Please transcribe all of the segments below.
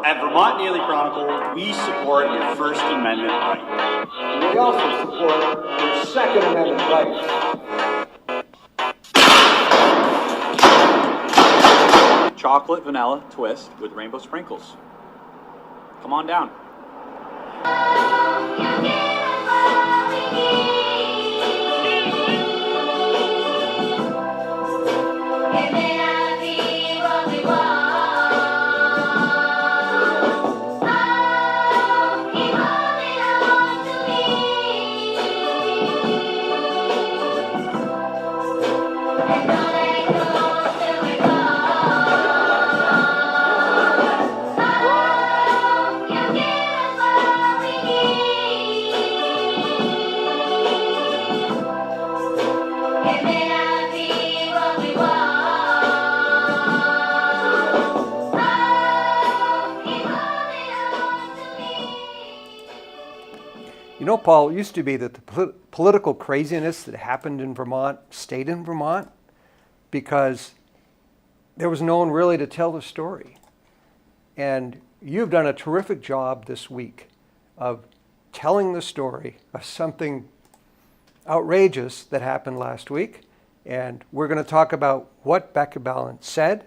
At Vermont Daily Chronicle, we support your First Amendment right. And we also support your Second Amendment rights. Chocolate vanilla twist with rainbow sprinkles. Come on down. You know, Paul, it used to be that the political craziness that happened in Vermont stayed in Vermont because there was no one really to tell the story. And you've done a terrific job this week of telling the story of something outrageous that happened last week. And we're going to talk about what Becca Balint said,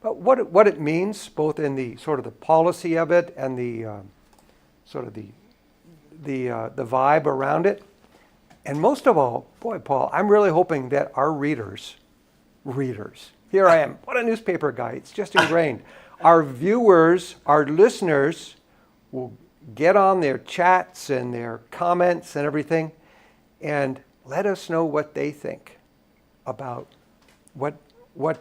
but what it means, both in the sort of the policy of it and the sort of the vibe around it. And most of all, boy, Paul, I'm really hoping that our readers, here I am, what a newspaper guy, it's just ingrained. Our viewers, our listeners will get on their chats and their comments and everything and let us know what they think about what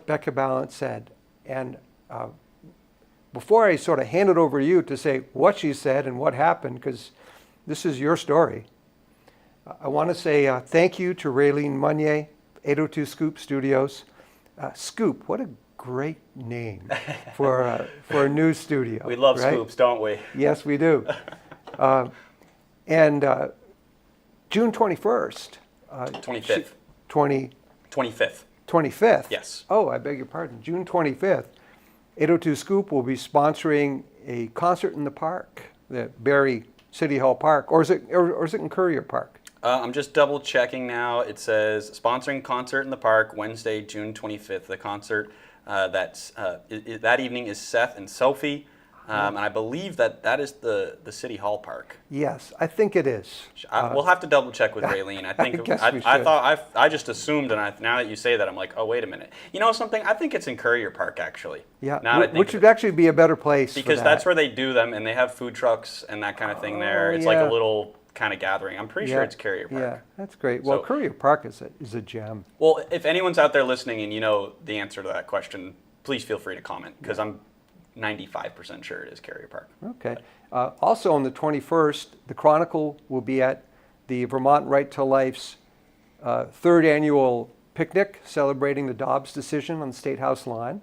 Becca Balint said. And before I sort of hand it over to you to say what she said and what happened, because this is your story, I want to say thank you to Raylene Monnier, 802 Scoop Studios. Scoop, what a great name for a news studio. We love right? scoops, don't we? Yes, we do. And June 21st. 25th. 25th. 25th? Yes. Oh, I beg your pardon. June 25th, 802 Scoop will be sponsoring a concert in the park, the Barrie City Hall Park, or is it in Courier Park? I'm just double checking now. It says sponsoring concert in the park Wednesday, June 25th. The concert that evening is Seth and Sophie, and I believe that is the City Hall Park. Yes, I think it is. We'll have to double check with Raylene. I think I just assumed, and now that you say that, I'm like, oh wait a minute. You know something? I think it's in Courier Park actually. Yeah, which would actually be a better place because for that's where they do them, and they have food trucks and that kind of thing there. It's like a little kind of gathering. I'm pretty sure it's Courier Park. Yeah, that's great. Well, Courier Park is a gem. Well, if anyone's out there listening and you know the answer to that question, please feel free to comment because I'm 95% sure it is Courier Park. Okay. Also on the 21st, the Chronicle will be at the Vermont Right to Life's third annual picnic celebrating the Dobbs decision on the State House line.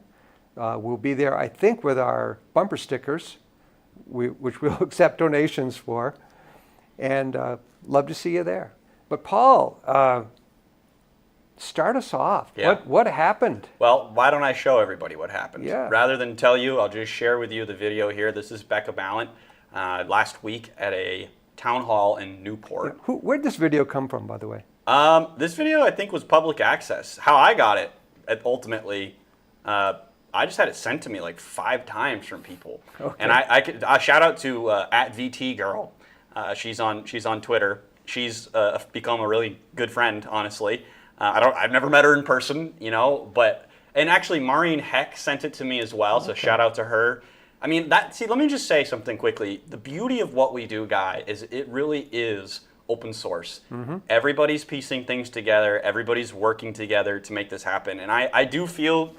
We'll be there, I think, with our bumper stickers, which we'll accept donations for, and love to see you there. But Paul, start us off. Yeah. What happened? Well, why don't I show everybody what happened? Yeah. Rather than tell you, I'll just share with you the video here. This is Becca Balint last week at a town hall in Newport. Where'd this video come from, by the way? This video, I think, was public access. How I got it, ultimately, I just had it sent to me like 5 times from people. Okay. And I could shout out to at VT Girl. She's on Twitter. She's become a really good friend, honestly. I've never met her in person, and actually Maureen Heck sent it to me as well. So shout out to her. I mean, let me just say something quickly. The beauty of what we do, Guy, is it really is open source. Mm-hmm. Everybody's piecing things together. Everybody's working together to make this happen. And I do feel,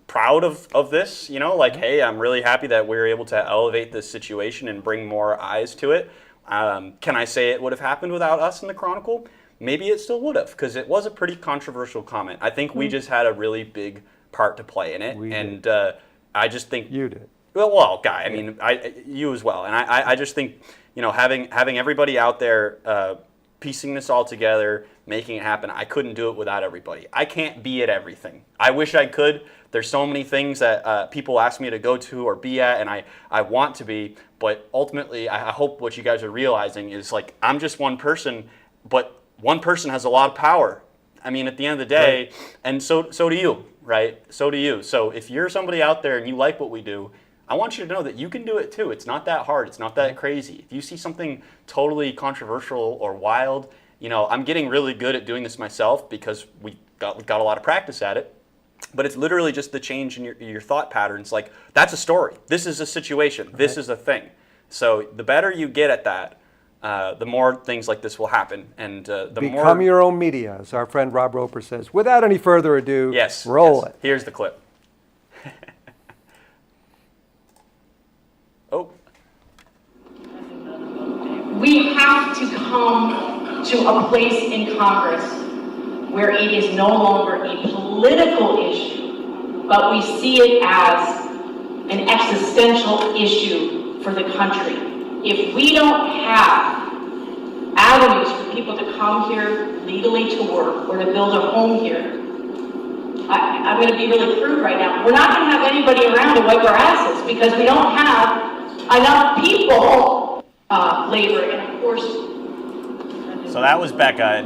proud of this, hey, I'm really happy that we were able to elevate this situation and bring more eyes to it. Can I say it would have happened without us in the Chronicle? Maybe it still would have, because it was a pretty controversial comment. I think we just had a really big part to play in it, I just think you did. Well, Guy, I mean, you as well, and I just think having everybody out there piecing this all together, making it happen. I couldn't do it without everybody. I can't be at everything. I wish I could. There's so many things that people ask me to go to or be at, and I want to be, but ultimately I hope what you guys are realizing is like I'm just one person, but one person has a lot of power. I mean, at the end of the day, right. And so do you, right? So do you. So if you're somebody out there and you like what we do, I want you to know that you can do it too. It's not that hard. It's not that crazy. If you see something totally controversial or wild, I'm getting really good at doing this myself because we got a lot of practice at it. But it's literally just the change in your thought patterns. Like, that's a story. This is a situation. This is a thing. So the better you get at that, the more things like this will happen. And Become your own media, as our friend Rob Roper says. Without any further ado, roll it. Here's the clip. Oh. We have to come to a place in Congress where it is no longer a political issue, but we see it as an existential issue for the country. If we don't have avenues for people to come here legally to work or to build a home here, I'm going to be really crude right now. We're not going to have anybody around to wipe our asses because we don't have enough people, labor, and of course. So that was Becca.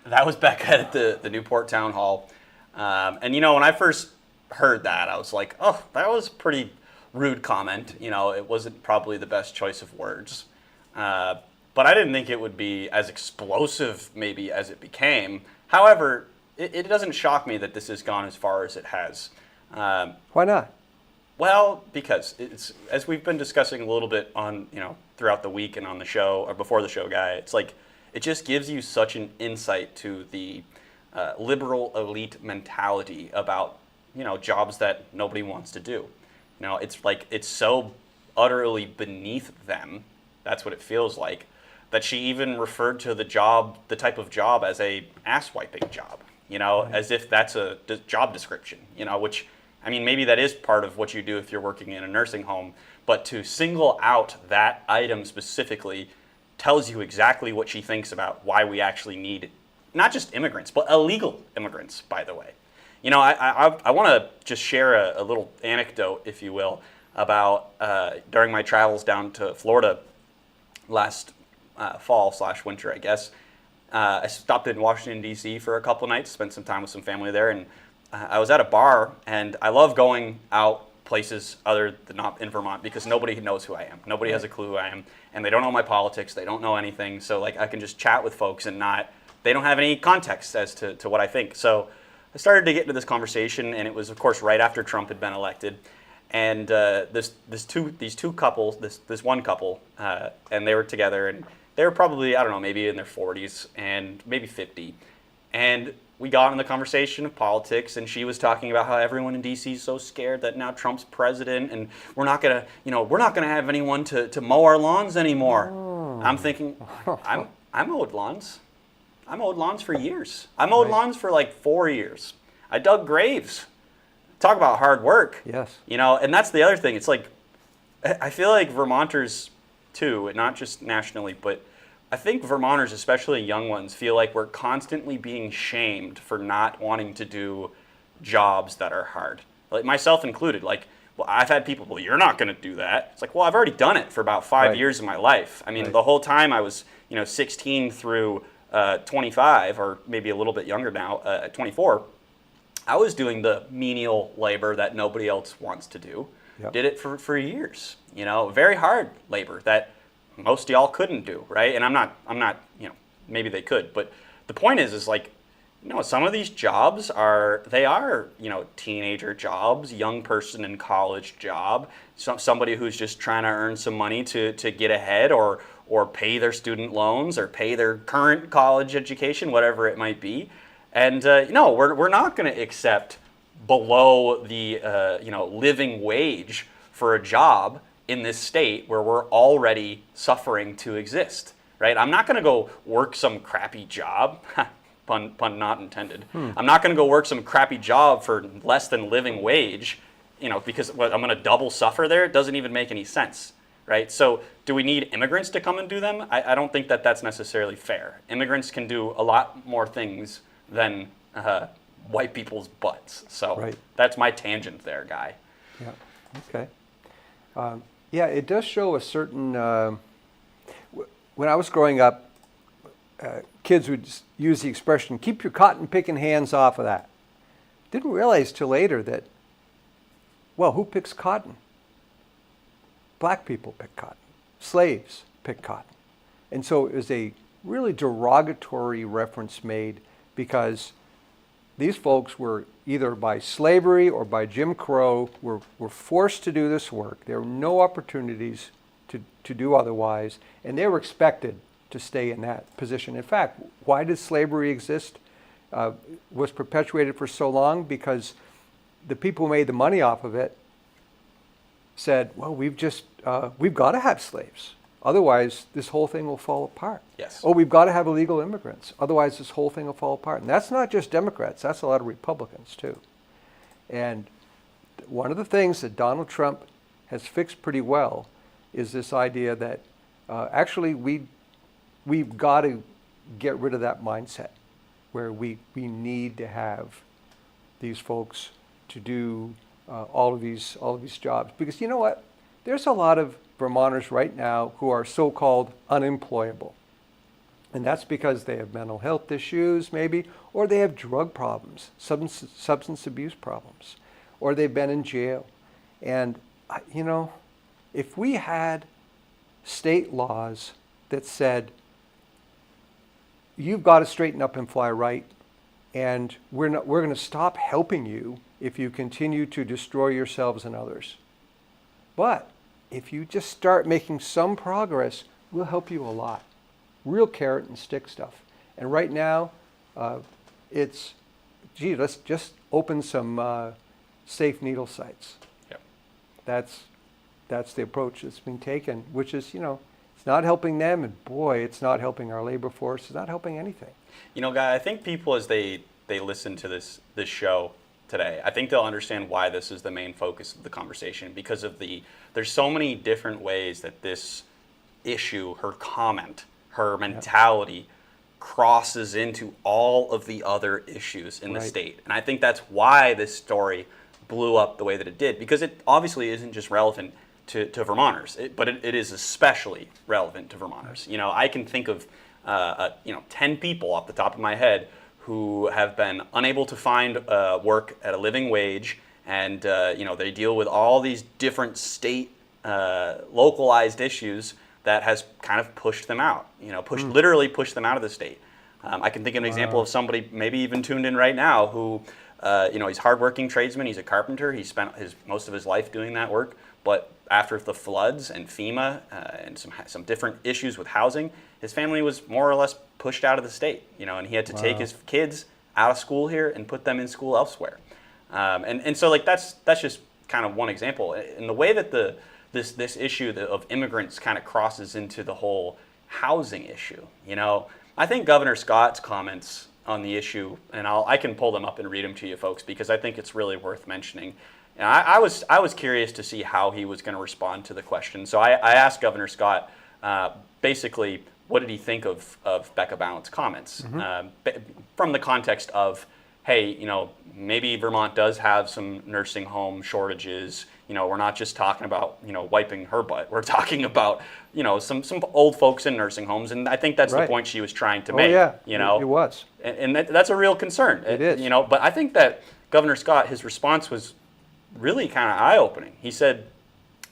That was Becca at the Newport Town Hall. And when I first heard that, I was like, oh, that was a pretty rude comment. It wasn't probably the best choice of words. But I didn't think it would be as explosive maybe as it became. However, it doesn't shock me that this has gone as far as it has. Why not? Well, because it's, as we've been discussing a little bit on, throughout the week and on the show, or before the show, Guy, it's like, it just gives you such an insight to the liberal elite mentality about, jobs that nobody wants to do. It's like, it's so utterly beneath them, that's what it feels like, that she even referred to the type of job as a ass-wiping job, right. As if that's a job description, which, I mean, maybe that is part of what you do if you're working in a nursing home, but to single out that item specifically tells you exactly what she thinks about why we actually need not just immigrants, but illegal immigrants, by the way. I want to just share a little anecdote, if you will, about during my travels down to Florida last fall/winter, I guess. I stopped in Washington, D.C. for a couple nights, spent some time with some family there, and I was at a bar, and I love going out places other than not in Vermont because nobody knows who I am. Nobody has a clue who I am, and they don't know my politics. They don't know anything, so like I can just chat with folks and they don't have any context as to what I think. So I started to get into this conversation, and it was, of course, right after Trump had been elected, and this one couple, and they were together, and they were probably, I don't know, maybe in their 40s and maybe 50, and we got in the conversation of politics, and she was talking about how everyone in D.C. is so scared that now Trump's president, and we're not gonna have anyone to mow our lawns anymore. Oh. I'm thinking, I mowed lawns. I mowed lawns for years. I mowed lawns for like 4 years. I dug graves. Talk about hard work. Yes. And that's the other thing. It's like, I feel like Vermonters too, and not just nationally, but I think Vermonters, especially young ones, feel like we're constantly being shamed for not wanting to do jobs that are hard. Like myself included. Like, well, I've had people, well, you're not going to do that. It's like, well, I've already done it for about 5 years of my life. I mean, the whole time I was, 16 through 25, or maybe a little bit younger now, at 24, I was doing the menial labor that nobody else wants to do. Yep. Did it for years. Very hard labor that most of y'all couldn't do, right? And I'm not, maybe they could, but the point is like, some of these jobs are teenager jobs, young person in college job, somebody who's just trying to earn some money to get ahead or pay their student loans or pay their current college education, whatever it might be. And no, we're not going to accept below the living wage for a job in this state where we're already suffering to exist, right? I'm not going to go work some crappy job, pun not intended. I'm not going to go work some crappy job for less than living wage, because I'm going to double suffer there. It doesn't even make any sense, right? So do we need immigrants to come and do them? I don't think that that's necessarily fair. Immigrants can do a lot more things than white people's butts. So Right. that's my tangent there, Guy. Yeah. Okay. Yeah, it does show a certain. When I was growing up, kids would just use the expression, "Keep your cotton picking hands off of that." Didn't realize till later that, well, who picks cotton? Black people pick cotton. Slaves pick cotton. And so it was a really derogatory reference made because these folks were either by slavery or by Jim Crow were forced to do this work. There were no opportunities to do otherwise, and they were expected to stay in that position. In fact, why did slavery exist? Was perpetuated for so long because the people who made the money off of it said, well, we've got to have slaves. Otherwise, this whole thing will fall apart. Yes. Oh, we've got to have illegal immigrants. Otherwise, this whole thing will fall apart. And that's not just Democrats. That's a lot of Republicans, too. And one of the things that Donald Trump has fixed pretty well is this idea that actually we've got to get rid of that mindset where we need to have these folks to do all of these jobs. Because you know what? There's a lot of Vermonters right now who are so-called unemployable. And that's because they have mental health issues, maybe, or they have drug problems, substance abuse problems, or they've been in jail. And, you know, if we had state laws that said, you've got to straighten up and fly right, and we're going to stop helping you if you continue to destroy yourselves and others. But if you just start making some progress, we'll help you a lot. Real carrot and stick stuff. And right now, it's, gee, let's just open some safe needle sites. Yep. That's the approach that's been taken, which is, you know, it's not helping them, and boy, it's not helping our labor force. It's not helping anything. You know, Guy, I think people, as they listen to this show today, I think they'll understand why this is the main focus of the conversation, because of there's so many different ways that this issue, her comment, her mentality crosses into all of the other issues in the state. And I think that's why this story blew up the way that it did, because it obviously isn't just relevant to Vermonters, but it is especially relevant to Vermonters. You know, I can think of 10 people off the top of my head who have been unable to find work at a living wage, and they deal with all these different state localized issues that has kind of pushed them out. You know, literally pushed them out of the state. I can think of an example of somebody maybe even tuned in right now who, he's a hardworking tradesman. He's a carpenter. He spent most of his life doing that work, but after the floods and FEMA and some different issues with housing, his family was more or less pushed out of the state. You know, and he had to take his kids out of school here and put them in school elsewhere. And so like that's just kind of one example. And the way that this issue of immigrants kind of crosses into the whole housing issue. You know, I think Governor Scott's comments on the issue, and I can pull them up and read them to you folks because I think it's really worth mentioning. And I was curious to see how he was going to respond to the question. So I asked Governor Scott basically what did he think of Becca Balint's comments from the context of, hey, you know, maybe Vermont does have some nursing home shortages. You know, we're not just talking about, you know, wiping her butt. We're talking about, you know, some old folks in nursing homes, and I think that's the point she was trying to make. Yeah, you know, it was, and that's a real concern. It is, you know, but I think that Governor Scott, his response was really kind of eye-opening. He said,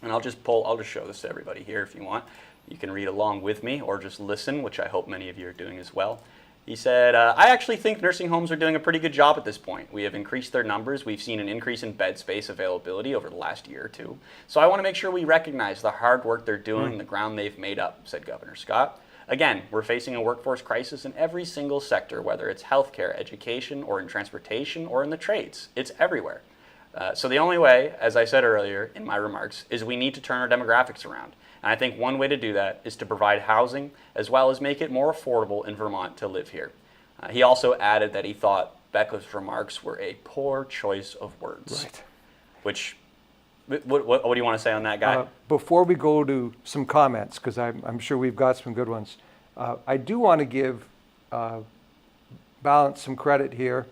and I'll just show this to everybody here if you want. You can read along with me or just listen, which I hope many of you are doing as well. He said, I actually think nursing homes are doing a pretty good job at this point. We have increased their numbers. We've seen an increase in bed space availability over the last year or two. So I want to make sure we recognize the hard work they're doing, the ground they've made up, said Governor Scott. Again, we're facing a workforce crisis in every single sector, whether it's healthcare, education, or in transportation, or in the trades. It's everywhere. So the only way, as I said earlier in my remarks, is we need to turn our demographics around. And I think one way to do that is to provide housing as well as make it more affordable in Vermont to live here. He also added that he thought Becca's remarks were a poor choice of words, which What do you want to say on that, Guy? Before we go to some comments, because I'm sure we've got some good ones, I do want to give Balint some credit here.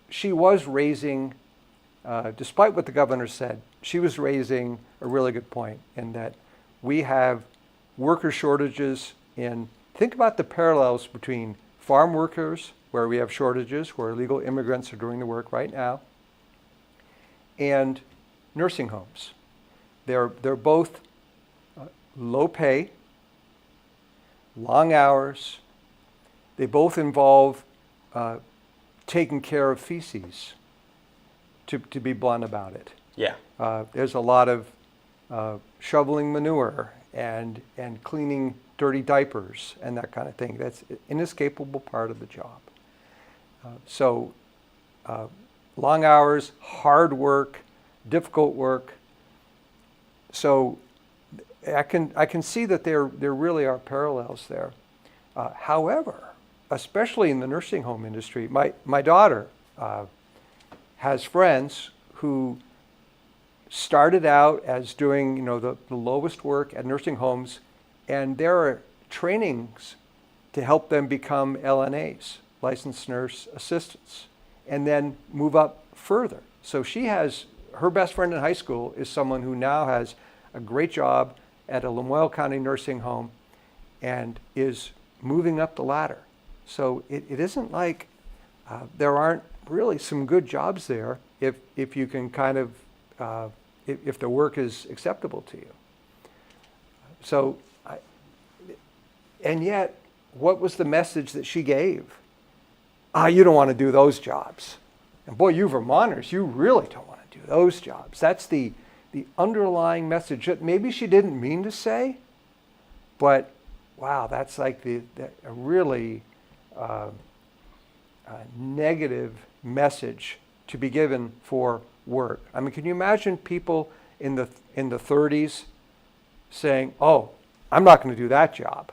She was raising, despite what the governor said, she was raising a really good point in that we have worker shortages in, think about the parallels between farm workers, where we have shortages, where illegal immigrants are doing the work right now, and nursing homes. They're both low pay, long hours. They both involve taking care of feces, to be blunt about it. Yeah. There's a lot of shoveling manure and cleaning dirty diapers and that kind of thing. That's an inescapable part of the job. So long hours, hard work, difficult work. So I can see that there really are parallels there. However, especially in the nursing home industry, my daughter has friends who started out as doing the lowest work at nursing homes, and there are trainings to help them become LNAs, licensed nurse assistants, and then move up further. So she has, her best friend in high school is someone who now has a great job at a Lamoille County nursing home and is moving up the ladder. So it isn't like there aren't really some good jobs there if you can kind of, if the work is acceptable to you. So, and yet, what was the message that she gave? You don't want to do those jobs. And boy, you Vermonters, you really don't want to do those jobs. That's the underlying message that maybe she didn't mean to say, but wow, that's like a really negative message to be given for work. I mean, can you imagine people in the 30s saying, "Oh, I'm not going to do that job"?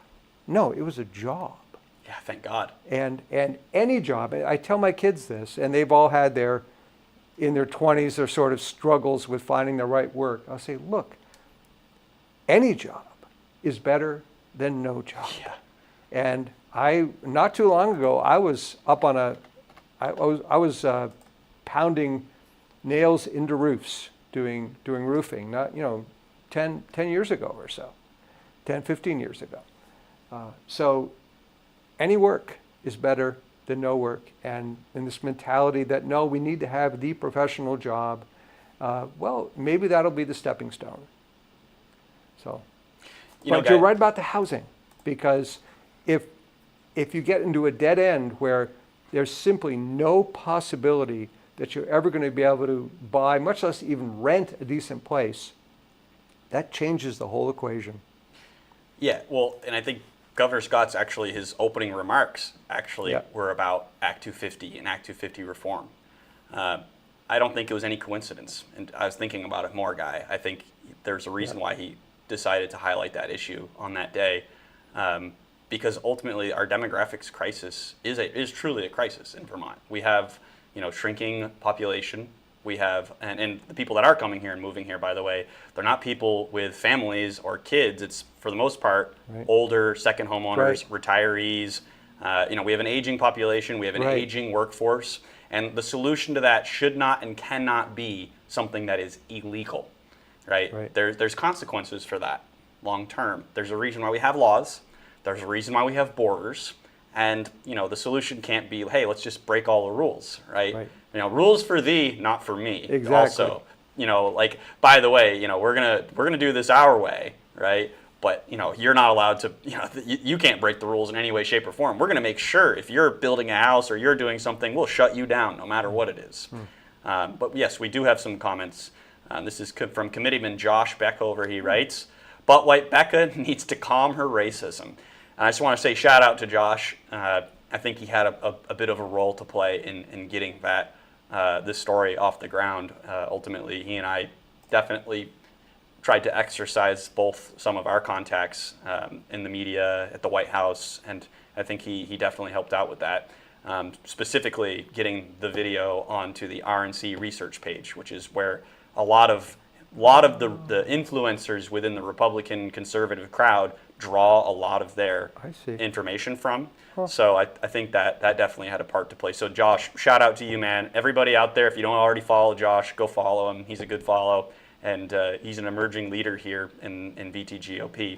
No, it was a job. Yeah, thank God. And any job, I tell my kids this, and they've all had in their 20s, their sort of struggles with finding the right work. I'll say, look, any job is better than no job. Yeah. And not too long ago, I was up on I was pounding nails into roofs, doing roofing, not 10 years ago or so, 10, 15 years ago. So any work is better than no work. And in this mentality that, no, we need to have the professional job, well, maybe that'll be the stepping stone. So, but you're right about the housing, because if you get into a dead end where there's simply no possibility that you're ever going to be able to buy, much less even rent a decent place, that changes the whole equation. Yeah, well, and I think Governor Scott's his opening remarks were about Act 250 and Act 250 reform. I don't think it was any coincidence, and I was thinking about it more, Guy. I think there's a reason why he decided to highlight that issue on that day, because ultimately our demographics crisis is truly a crisis in Vermont. We have shrinking population. We have, and the people that are coming here and moving here, by the way, they're not people with families or kids. It's, for the most part, older second homeowners, retirees. We have an aging population. We have an aging workforce. And the solution to that should not and cannot be something that is illegal, right? There's consequences for that long term. There's a reason why we have laws. There's a reason why we have borders. And, the solution can't be, hey, let's just break all the rules, right? Rules for thee, not for me. Exactly. Also, by the way, we're gonna do this our way, right? But, you're not allowed to, you can't break the rules in any way, shape, or form. We're gonna make sure if you're building a house or you're doing something, we'll shut you down no matter what it is. But yes, we do have some comments. This is from Committeeman Josh Beckover. He writes, "But White Becca needs to calm her racism." And I just want to say shout out to Josh. I think he had a bit of a role to play in getting this story off the ground. Ultimately, he and I definitely tried to exercise both some of our contacts in the media, at the White House, and I think he definitely helped out with that. Specifically getting the video onto the RNC research page, which is where a lot of lot of the influencers within the Republican conservative crowd draw a lot of their information from. Huh. So I think that definitely had a part to play. So Josh, shout out to you, man. Everybody out there, if you don't already follow Josh, go follow him. He's a good follow, and he's an emerging leader here in VTGOP.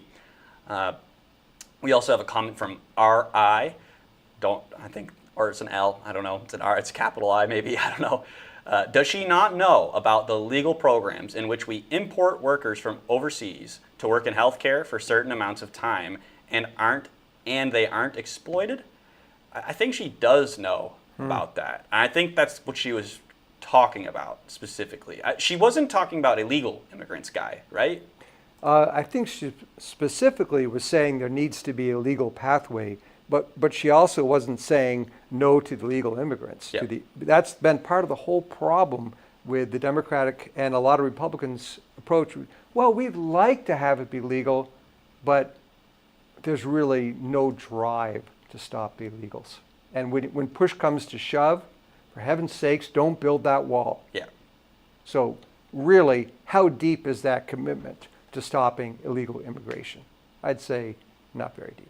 We also have a comment from R.I. Or it's an L. I don't know. It's an R. It's a capital I, maybe. I don't know. Does she not know about the legal programs in which we import workers from overseas to work in healthcare for certain amounts of time and they aren't exploited? I think she does know about that. I think that's what she was talking about specifically. She wasn't talking about illegal immigrants, Guy, right? I think she specifically was saying there needs to be a legal pathway, but she also wasn't saying no to the legal immigrants. Yep. That's been part of the whole problem with the Democratic and a lot of Republicans' approach. Well, we'd like to have it be legal, but there's really no drive to stop the illegals. And when push comes to shove, for heaven's sakes, don't build that wall. Yeah. So really, how deep is that commitment to stopping illegal immigration? I'd say not very deep.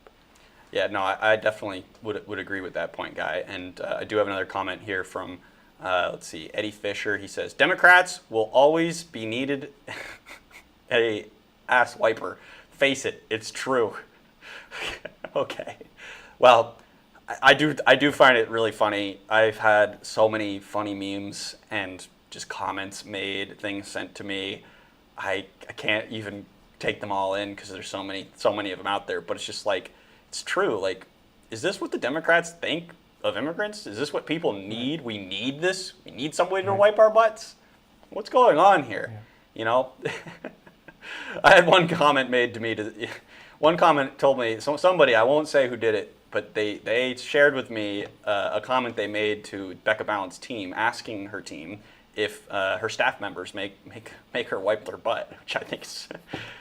Yeah, no, I definitely would agree with that point, Guy. And I do have another comment here from, let's see, Eddie Fisher. He says, Democrats will always be needed a ass wiper. Face it, it's true. Okay. Well, I do find it really funny. I've had so many funny memes and just comments made, things sent to me. I can't even take them all in because there's so many of them out there. But it's just like, it's true. Like, is this what the Democrats think of immigrants? Is this what people need? We need this? We need somebody to wipe our butts? What's going on here? Yeah. You know? I had one comment made to me. One comment told me, somebody, I won't say who did it, but they shared with me a comment they made to Becca Balint's team, asking her team if her staff members make her wipe their butt, which I think is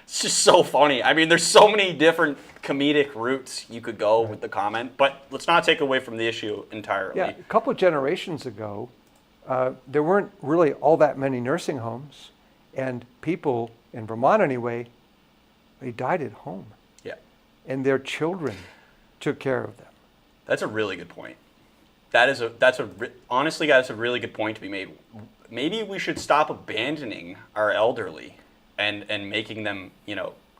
it's just so funny. I mean, there's so many different comedic routes you could go with the comment, but let's not take away from the issue entirely. Yeah, a couple of generations ago, there weren't really all that many nursing homes, and people, in Vermont anyway, they died at home. Yeah. And their children took care of them. That's a really good point. Honestly, guys, that's a really good point to be made. Maybe we should stop abandoning our elderly and making them,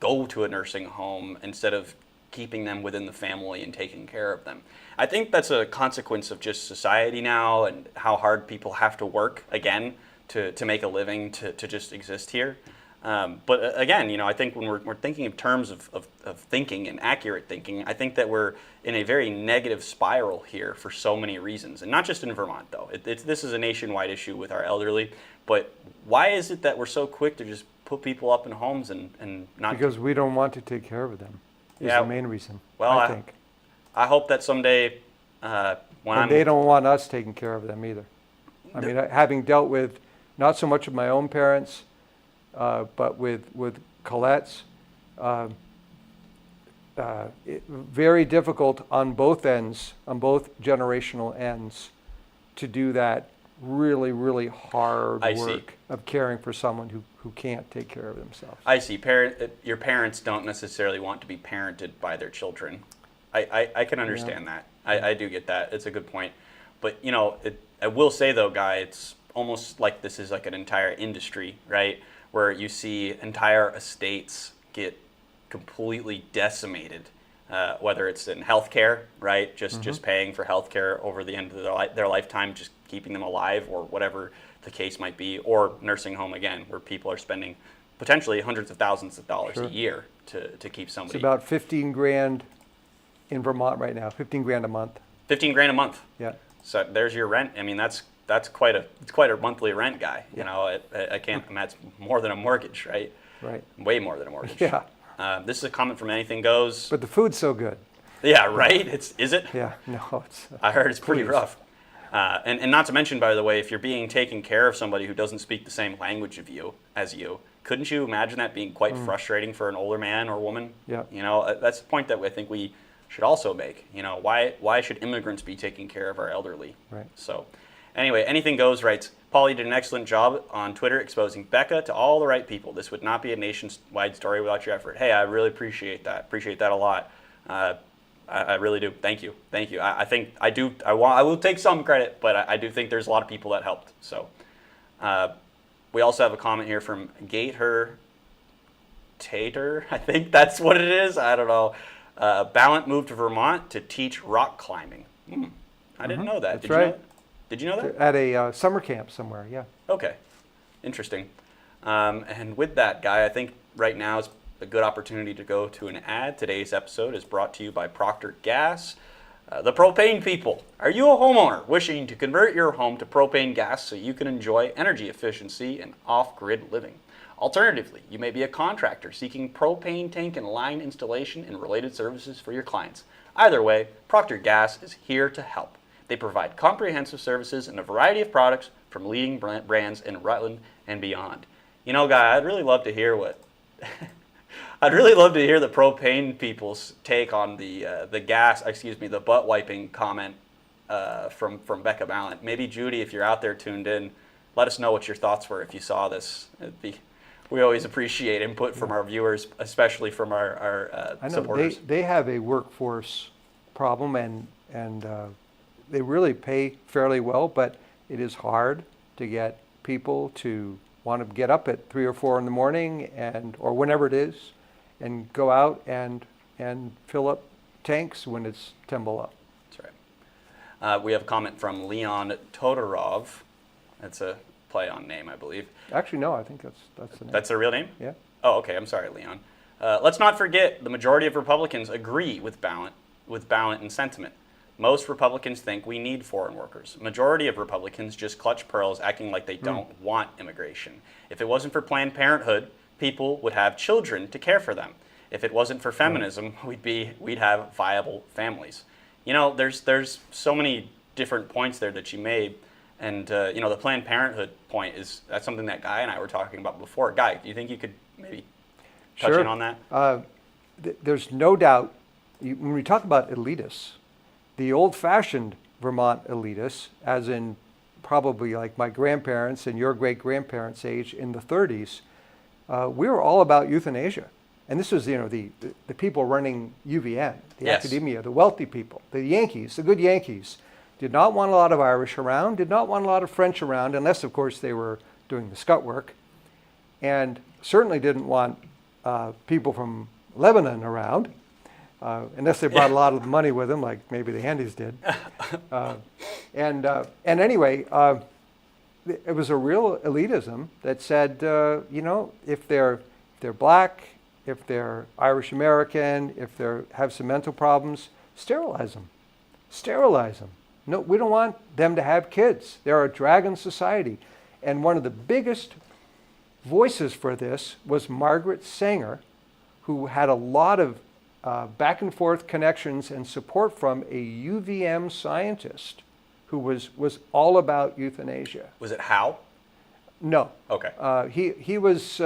go to a nursing home instead of keeping them within the family and taking care of them. I think that's a consequence of just society now and how hard people have to work, again, to make a living, to just exist here. But again, I think when we're thinking in terms of thinking and accurate thinking, I think that we're in a very negative spiral here for so many reasons. And not just in Vermont, though. This is a nationwide issue with our elderly. But why is it that we're so quick to just put people up in homes and not... Because we don't want to take care of them is the main reason, well, I think. I hope that someday they don't want us taking care of them either. I mean, having dealt with not so much of my own parents, but with Colette's, very difficult on both ends, on both generational ends, to do that really, really hard work of caring for someone who can't take care of themselves. I see. Your parents don't necessarily want to be parented by their children. I can understand that. I do get that. It's a good point. But, I will say, though, Guy, it's almost like this is like an entire industry, right? Where you see entire estates get completely decimated, whether it's in healthcare, right? Just paying for healthcare over the end of their lifetime, just keeping them alive or whatever the case might be, or nursing home again, where people are spending potentially hundreds of thousands of dollars a year to keep somebody. It's about $15,000 in Vermont right now, $15,000 a month. $15,000 a month. Yeah. So there's your rent. I mean, that's quite a monthly rent, Guy. I can't imagine. It's more than a mortgage, right? Right. Way more than a mortgage. Yeah. This is a comment from Anything Goes. But the food's so good. Yeah, right? Is it? Yeah, no, it's... I heard it's pretty rough. And not to mention, by the way, if you're being taken care of somebody who doesn't speak the same language as you, couldn't you imagine that being quite frustrating for an older man or woman? Yeah. That's the point that I think we should also make. Why should immigrants be taking care of our elderly? Right. So, anyway, Anything Goes writes, Paul, you did an excellent job on Twitter exposing Becca to all the right people. This would not be a nationwide story without your effort. Hey, I really appreciate that. Appreciate that a lot. I really do. Thank you. Thank you. I think I do. I will take some credit, but I do think there's a lot of people that helped. So we also have a comment here from Gator Tater. I think that's what it is. I don't know. Balint moved to Vermont to teach rock climbing. I didn't know that. That's right. Did you know that? At a summer camp somewhere, yeah. Okay. Interesting. And with that, Guy, I think right now is a good opportunity to go to an ad. Today's episode is brought to you by Procter Gas. The propane people. Are you a homeowner wishing to convert your home to propane gas so you can enjoy energy efficiency and off-grid living? Alternatively, you may be a contractor seeking propane tank and line installation and related services for your clients. Either way, Procter Gas is here to help. They provide comprehensive services and a variety of products from leading brands in Rutland and beyond. You know, Guy, I'd really love to hear I'd really love to hear the propane people's take on the butt wiping comment from Becca Balint. Maybe Judy, if you're out there tuned in, let us know what your thoughts were if you saw this. We always appreciate input from our viewers, especially from our supporters. They have a workforce problem, and they really pay fairly well, but it is hard to get people to want to get up at 3 or 4 in the morning or whenever it is, and go out and fill up tanks when it's 10 below. That's right. We have a comment from Leon Todorov. That's a play on name, I believe. Actually, no, I think that's the name. That's a real name? Yeah. Oh, okay. I'm sorry, Leon. Let's not forget the majority of Republicans agree with Balint in sentiment. Most Republicans think we need foreign workers. Majority of Republicans just clutch pearls, acting like they don't want immigration. If it wasn't for Planned Parenthood, people would have children to care for them. If it wasn't for feminism, we'd have viable families. You know, there's so many different points there that you made, and the Planned Parenthood point that's something that Guy and I were talking about before. Guy, do you think you could maybe touch in on that? There's no doubt when we talk about elitists, the old-fashioned Vermont elitists, as in probably like my grandparents and your great-grandparents' age in the 30s, we were all about euthanasia. And this was, the people running UVM, the academia, the wealthy people, the Yankees, the good Yankees, did not want a lot of Irish around, did not want a lot of French around, unless, of course, they were doing the scut work, and certainly didn't want people from Lebanon around, unless they brought a lot of money with them, like maybe the Handys did. And anyway, it was a real elitism that said, if they're black, if they're Irish American, if they have some mental problems, sterilize them. Sterilize them. No, we don't want them to have kids. They're a drag on society. And one of the biggest voices for this was Margaret Sanger, who had a lot of back and forth connections and support from a UVM scientist who was all about euthanasia. Was it Howe? No. Okay. He was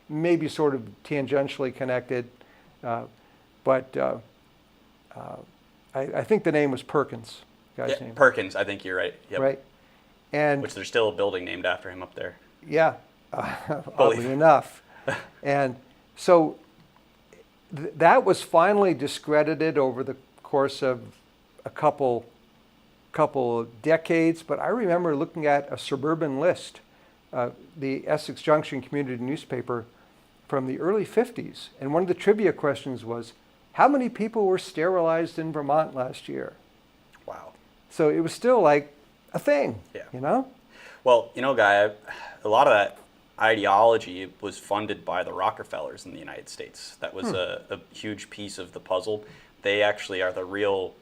maybe sort of tangentially connected, but I think the name was Perkins. Guy's name. Perkins, I think you're right. Yep. Right. And which there's still a building named after him up there. Yeah, oddly enough. And so that was finally discredited over the course of a couple decades. But I remember looking at a suburban list, the Essex Junction Community newspaper from the early 50s. And one of the trivia questions was, how many people were sterilized in Vermont last year? Wow. So it was still like a thing, Well, Guy, a lot of that ideology was funded by the Rockefellers in the United States. That was a huge piece of the puzzle. They actually are the real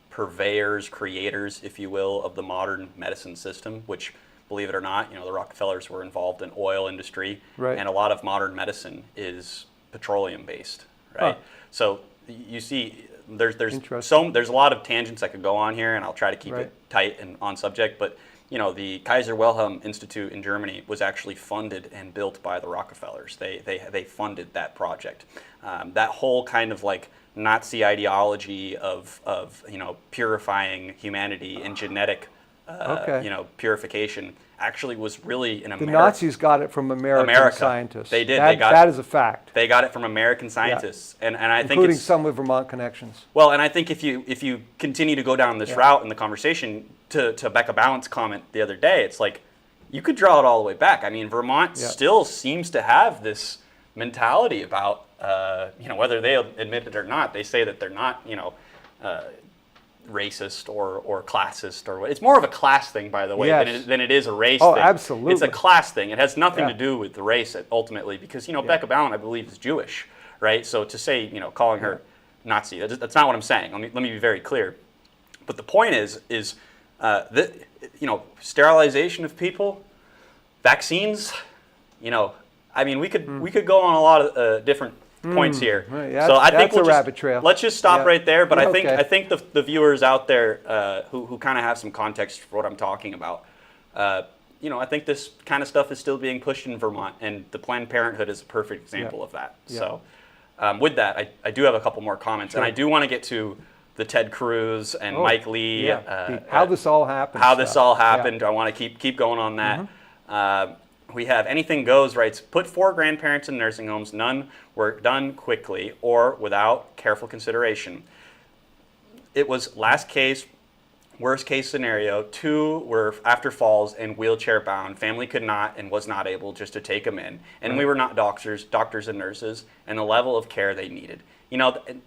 purveyors, creators, if you will, of the modern medicine system, which, believe it or not, the Rockefellers were involved in oil industry, right. And a lot of modern medicine is petroleum-based, right? So you see, there's a lot of tangents I could go on here, and I'll try to keep it tight and on subject, but the Kaiser Wilhelm Institute in Germany was actually funded and built by the Rockefellers. They funded that project. That whole kind of like Nazi ideology of purifying humanity and genetic purification actually was really an The American. Nazis got it from American scientists. They did. That is a fact. They got it from American scientists, and I think including some with Vermont connections. Well, and I think if you continue to go down this route in the conversation, to Becca Balint's comment the other day, it's like you could draw it all the way back. I mean, Vermont still seems to have this mentality about whether they admit it or not. They say that they're not racist or classist or what. It's more of a class thing, by the way, than it is a race thing. Oh, absolutely. It's a class thing. It has nothing to do with the race ultimately, because Becca Balint, I believe, is Jewish, right? So to say calling her Nazi, that's not what I'm saying. Let me be very clear. But the point is that sterilization of people, vaccines. I mean, we could go on a lot of different points here. Yeah, so I think that's a rabbit trail. Let's just stop right there. But Yeah, I think the viewers out there who kind of have some context for what I'm talking about, I think this kind of stuff is still being pushed in Vermont, and the Planned Parenthood is a perfect example of that. Yeah. So with that, I do have a couple more comments, and I do want to get to the Ted Cruz and Mike Lee. How this all happened. I want to keep going on that. We have Anything Goes writes, put 4 grandparents in nursing homes. None were done quickly or without careful consideration. It was last case, worst case scenario. 2 were after falls and wheelchair bound. Family could not and was not able just to take them in. And we were not doctors and nurses, and the level of care they needed.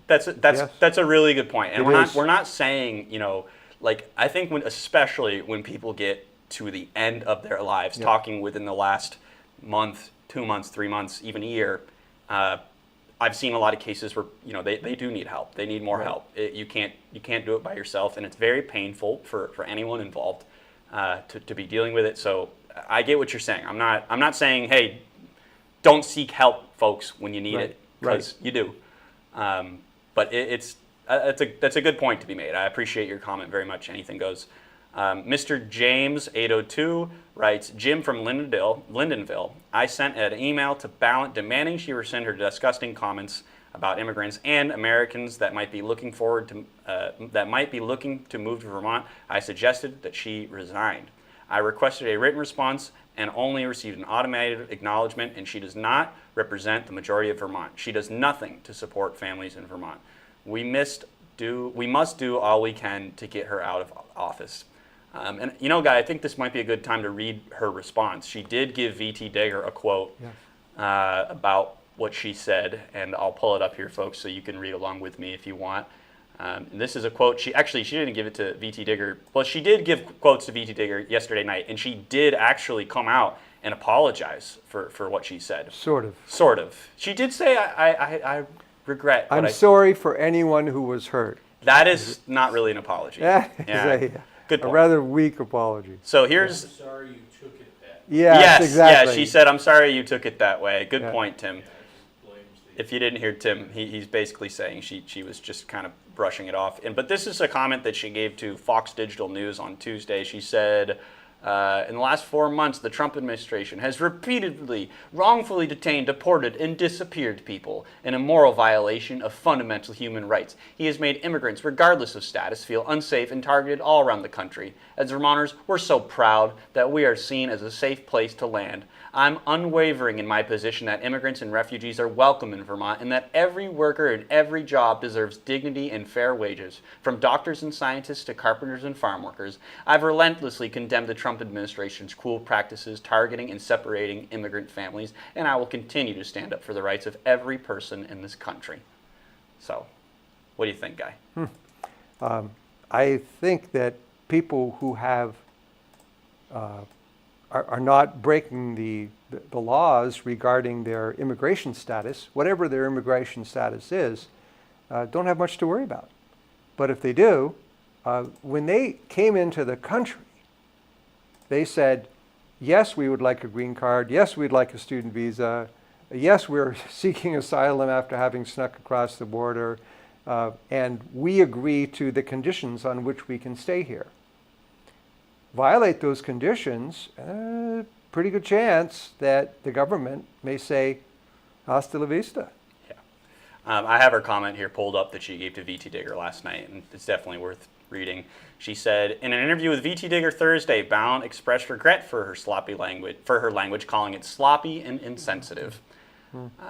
That's a really good point. And we're not saying, I think especially when people get to the end of their lives, talking within the last month, 2 months, 3 months, even a year, I've seen a lot of cases where they do need help. They need more help. You can't do it by yourself, and it's very painful for anyone involved to be dealing with it. So I get what you're saying. I'm not saying, hey, don't seek help, folks, when you need it, because you do. But that's a good point to be made. I appreciate your comment very much. Anything Goes. Mr. James 802 writes, Jim from Lindenville, I sent an email to Balint demanding she rescind her disgusting comments about immigrants and Americans that might be looking to move to Vermont. I suggested that she resigned. I requested a written response and only received an automated acknowledgement, and she does not represent the majority of Vermont. She does nothing to support families in Vermont. We must do all we can to get her out of office. Guy, I think this might be a good time to read her response. She did give VT Digger a quote about what she said, and I'll pull it up here, folks, so you can read along with me if you want. And this is a quote. She didn't give it to VT Digger. Well, she did give quotes to VT Digger yesterday night, and she did actually come out and apologize for what she said. Sort of. She did say, I regret. I'm sorry for anyone who was hurt. That is not really an apology. Good point. A rather weak apology. So here's. I'm sorry you took it that way. Yes, exactly. Yeah, she said, I'm sorry you took it that way. Good point, Tim. If you didn't hear Tim, he's basically saying she was just kind of brushing it off. But this is a comment that she gave to Fox Digital News on Tuesday. She said, in the last 4 months, the Trump administration has repeatedly wrongfully detained, deported, and disappeared people in a moral violation of fundamental human rights. He has made immigrants, regardless of status, feel unsafe and targeted all around the country. As Vermonters, we're so proud that we are seen as a safe place to land. I'm unwavering in my position that immigrants and refugees are welcome in Vermont, and that every worker in every job deserves dignity and fair wages, from doctors and scientists to carpenters and farm workers. I've relentlessly condemned the Trump administration's cruel practices targeting and separating immigrant families, and I will continue to stand up for the rights of every person in this country. So, what do you think, Guy? I think that people who have are not breaking the laws regarding their immigration status, whatever their immigration status is, don't have much to worry about. But if they do, when they came into the country, they said, yes, we would like a green card. Yes, we'd like a student visa. Yes, we're seeking asylum after having snuck across the border. And we agree to the conditions on which we can stay here. Violate those conditions, pretty good chance that the government may say, hasta la vista. Yeah. I have her comment here pulled up that she gave to VT Digger last night, and it's definitely reading. She said, in an interview with VT Digger Thursday, Balint expressed regret for her language, calling it sloppy and insensitive.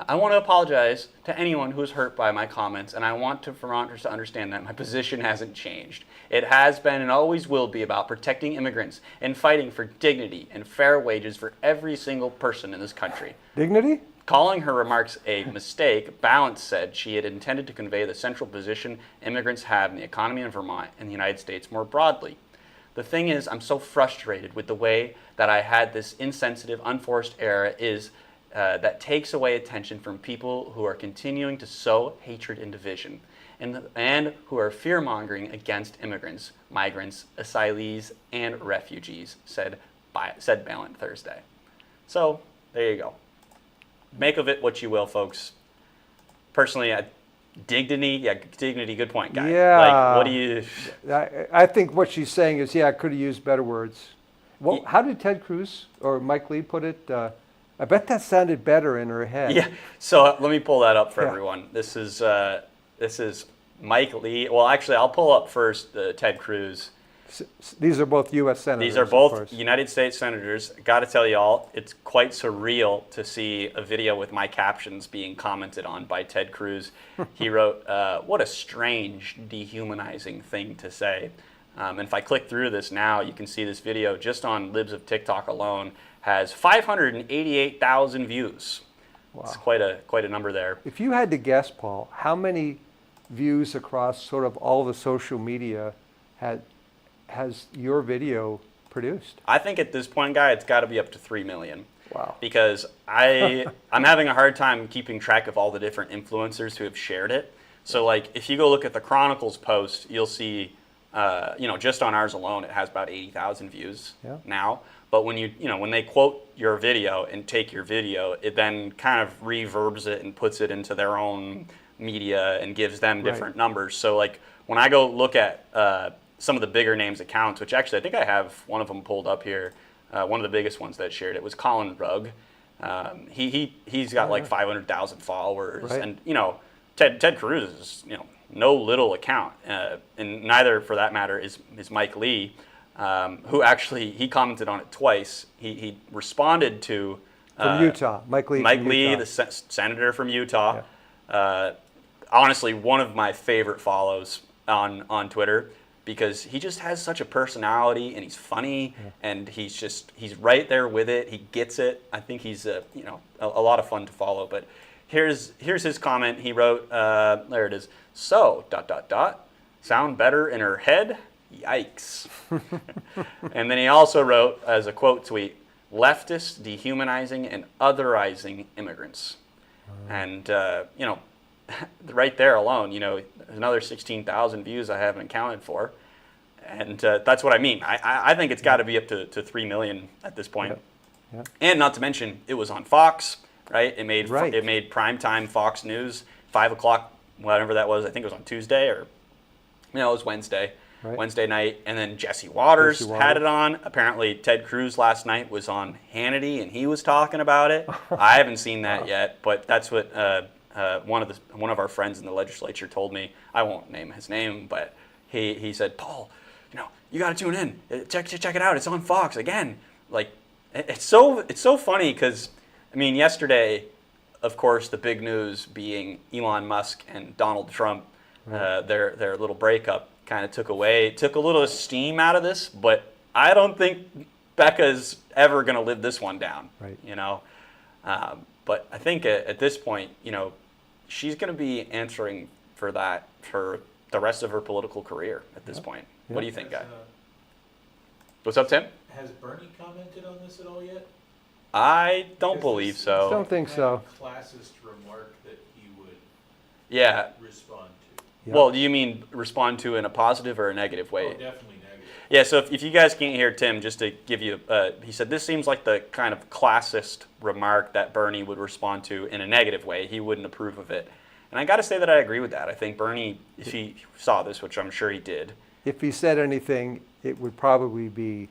I want to apologize to anyone who was hurt by my comments, and I want Vermonters to understand that my position hasn't changed. It has been and always will be about protecting immigrants and fighting for dignity and fair wages for every single person in this country. Dignity? Calling her remarks a mistake, Balint said she had intended to convey the central position immigrants have in the economy in Vermont and the United States more broadly. The thing is, I'm so frustrated with the way that I had this insensitive, unforced era that takes away attention from people who are continuing to sow hatred and division, and who are fear-mongering against immigrants, migrants, asylees, and refugees, said Balint Thursday. So, there you go. Make of it what you will, folks. Personally, dignity, good point, guy. Yeah. Like, what do you... I think what she's saying is, I could have used better words. Well, how did Ted Cruz or Mike Lee put it? I bet that sounded better in her head. Yeah. So let me pull that up for everyone. This is Mike Lee. Well, actually, I'll pull up first Ted Cruz. These are both U.S. senators. These are both United States senators. Got to tell y'all, it's quite surreal to see a video with my captions being commented on by Ted Cruz. He wrote, "What a strange, dehumanizing thing to say." And if I click through this now, you can see this video just on Libs of TikTok alone has 588,000 views. Wow. It's quite a number there. If you had to guess, Paul, how many views across sort of all the social media has your video produced? I think at this point, guy, it's got to be up to 3 million. Wow. Because I'm having a hard time keeping track of all the different influencers who have shared it. So like if you go look at the Chronicles post, you'll see, just on ours alone, it has about 80,000 views now. But when when they quote your video and take your video, it then kind of reverbs it and puts it into their own media and gives them different numbers. So like when I go look at some of the bigger names accounts, which actually I think I have one of them pulled up here, one of the biggest ones that shared it was Colin Rugg. He's got like 500,000 followers, and Ted Cruz is no little account, and neither for that matter is Mike Lee. Who actually, he commented on it twice. He responded to... from Utah, Mike Lee. The senator from Utah. Yeah. Honestly, one of my favorite follows on Twitter, because he just has such a personality, and he's funny, and he's right there with it. He gets it. I think he's a lot of fun to follow. But here's his comment. He wrote, there it is. So, ... sound better in her head? Yikes. And then he also wrote, as a quote tweet, leftists dehumanizing and otherizing immigrants. And, right there alone, another 16,000 views I haven't accounted for. And that's what I mean. I think it's got to be up to 3 million at this point. Yep. And not to mention, it was on Fox, right? It made primetime Fox News, 5 o'clock, whatever that was. I think it was on Tuesday or, it was Wednesday. Right. Wednesday night, and then Jesse Waters had it on. Apparently, Ted Cruz last night was on Hannity, and he was talking about it. I haven't seen that yet, but that's what one of our friends in the legislature told me. I won't name his name, but he said, Paul, you got to tune in. Check it out. It's on Fox again. Like it's so funny because yesterday, of course, the big news being Elon Musk and Donald Trump, their little breakup. Kind of took a little steam out of this, but I don't think Becca's ever going to live this one down. Right. But I think at this point, she's going to be answering for that for the rest of her political career at this point. Yeah. What do you think, guy? What's up, Tim? Has Bernie commented on this at all yet? I don't believe so. I don't think so. Classist remark that he would respond to. Yep. Well, do you mean respond to in a positive or a negative way? Oh, definitely negative. Yeah, so if you guys can't hear Tim, just to give you, he said this seems like the kind of classist remark that Bernie would respond to in a negative way. He wouldn't approve of it. And I got to say that I agree with that. I think Bernie, if he saw this, which I'm sure he did. If he said anything, it would probably be,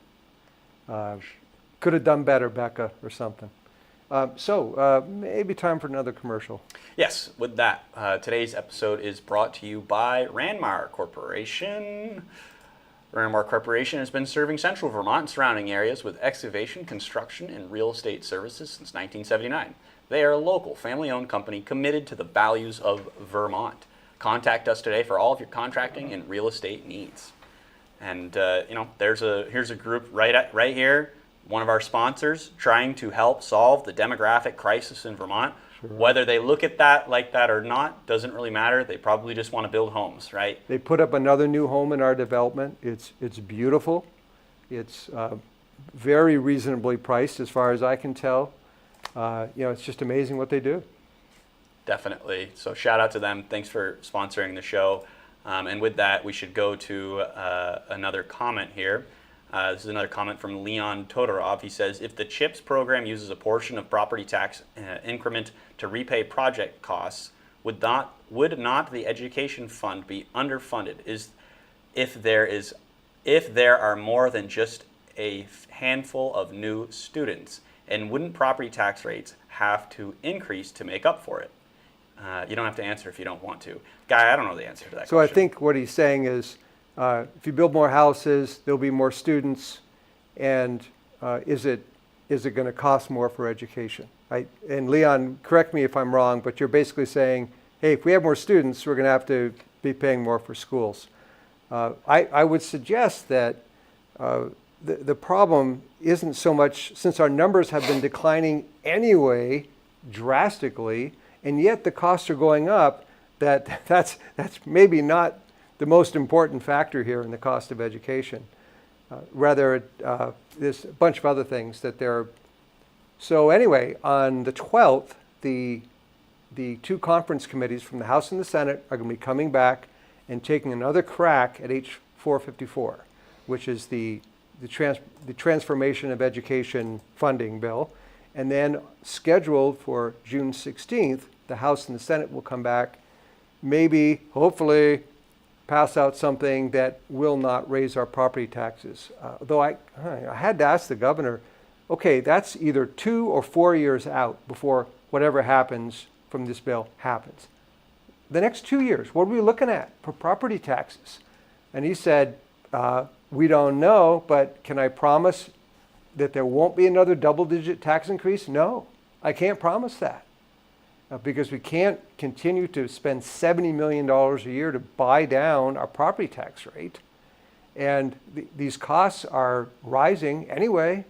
could have done better, Becca, or something. So maybe time for another commercial. Yes, with that, today's episode is brought to you by Ranmar Corporation. Vermont Corporation has been serving central Vermont and surrounding areas with excavation, construction, and real estate services since 1979. They are a local, family-owned company committed to the values of Vermont. Contact us today for all of your contracting and real estate needs. And here's a group right here, one of our sponsors, trying to help solve the demographic crisis in Vermont. Sure. Whether they look at that like that or not doesn't really matter. They probably just want to build homes, right? They put up another new home in our development. It's beautiful. It's very reasonably priced as far as I can tell. It's just amazing what they do. Definitely. So shout out to them. Thanks for sponsoring the show. And with that, we should go to another comment here. This is another comment from Leon Todorov. He says, if the CHIPS program uses a portion of property tax increment to repay project costs, would not the education fund be underfunded? If there are more than just a handful of new students, and wouldn't property tax rates have to increase to make up for it? You don't have to answer if you don't want to. Guy, I don't know the answer to that question. I think what he's saying is, if you build more houses, there'll be more students, and is it going to cost more for education? And Leon, correct me if I'm wrong, but you're basically saying, hey, if we have more students, we're going to have to be paying more for schools. I would suggest that the problem isn't so much, since our numbers have been declining anyway drastically, and yet the costs are going up, that's maybe not the most important factor here in the cost of education. Rather, there's a bunch of other things that there are. So anyway, on the 12th, the two conference committees from the House and the Senate are going to be coming back and taking another crack at H-454, which is the Transformation of Education Funding Bill. And then scheduled for June 16th, the House and the Senate will come back, maybe, hopefully, pass out something that will not raise our property taxes. Though I had to ask the governor, okay, that's either 2 or 4 years out before whatever happens from this bill happens. The next 2 years, what are we looking at for property taxes? And he said, we don't know, but can I promise that there won't be another double-digit tax increase? No, I can't promise that. Because we can't continue to spend $70 million a year to buy down our property tax rate. And these costs are rising anyway.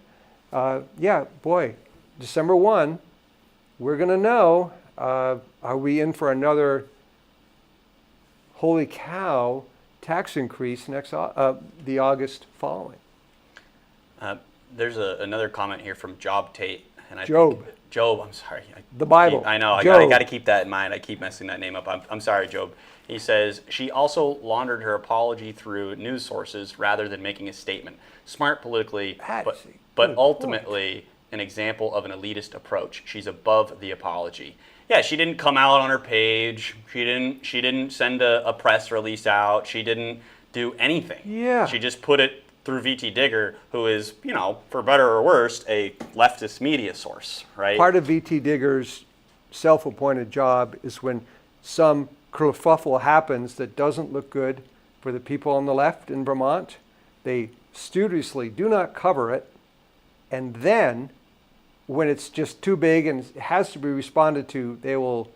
December 1, we're going to know, are we in for another holy cow tax increase the August following? There's another comment here from Job Tate. And Job, I'm sorry. The Bible. I know, I got to keep that in mind. I keep messing that name up. I'm sorry, Job. He says, she also laundered her apology through news sources rather than making a statement. Smart politically, but ultimately an example of an elitist approach. She's above the apology. Yeah, she didn't come out on her page. She didn't send a press release out. She didn't do anything. Yeah. She just put it through VT Digger, who is, for better or worse, a leftist media source, right? Part of VT Digger's self-appointed job is when some kerfuffle happens that doesn't look good for the people on the left in Vermont, they studiously do not cover it, and then when it's just too big and it has to be responded to, they will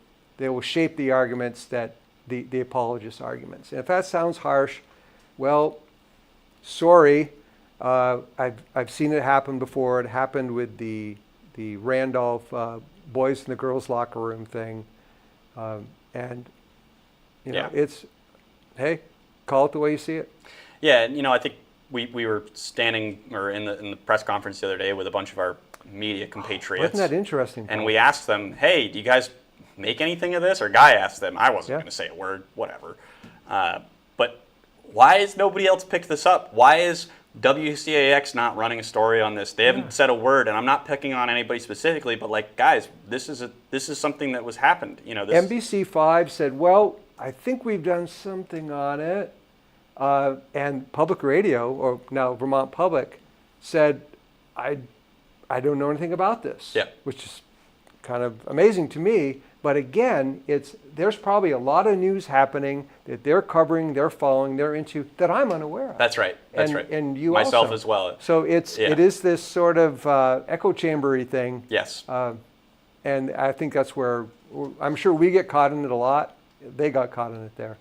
shape the arguments that the apologist arguments. And if that sounds harsh, well, sorry, I've seen it happen before. It happened with the Randolph boys in the girls' locker room thing, it's, hey, call it the way you see it. Yeah, I think we were standing in the press conference the other day with a bunch of our media compatriots. Wasn't that interesting? And we asked them, hey, do you guys make anything of this? Or Guy asked them. I wasn't going to say a word, whatever. But why has nobody else picked this up? Why is WCAX not running a story on this? They haven't said a word, and I'm not picking on anybody specifically, but guys, this is something that was happened. NBC5 said, well, I think we've done something on it. And Public Radio, or now Vermont Public, said, I don't know anything about this. Yeah. Which is kind of amazing to me But again, there's probably a lot of news happening that they're covering, they're following, they're into that I'm unaware of. That's right. That's right. And you myself also. as well. So it is this sort of echo chambery thing. Yes. And I think that's where I'm sure we get caught in it a lot. They got caught in it there.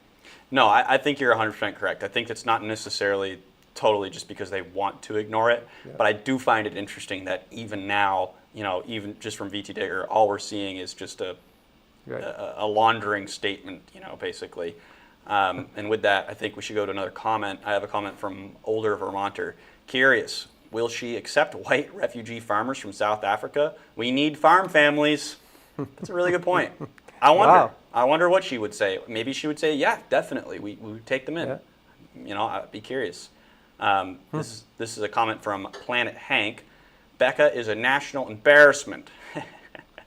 No, I think you're 100% correct. I think it's not necessarily totally just because they want to ignore it, but I do find it interesting that even now, even just from VT Digger, all we're seeing is just a laundering statement, basically. And with that, I think we should go to another comment. I have a comment from older Vermonter. Curious, will she accept white refugee farmers from South Africa? We need farm families. That's a really good point. I wonder. Wow. I wonder what she would say. Maybe she would say, yeah, definitely. We would take them in. Yeah. I'd be curious. This is a comment from Planet Hank. Becca is a national embarrassment.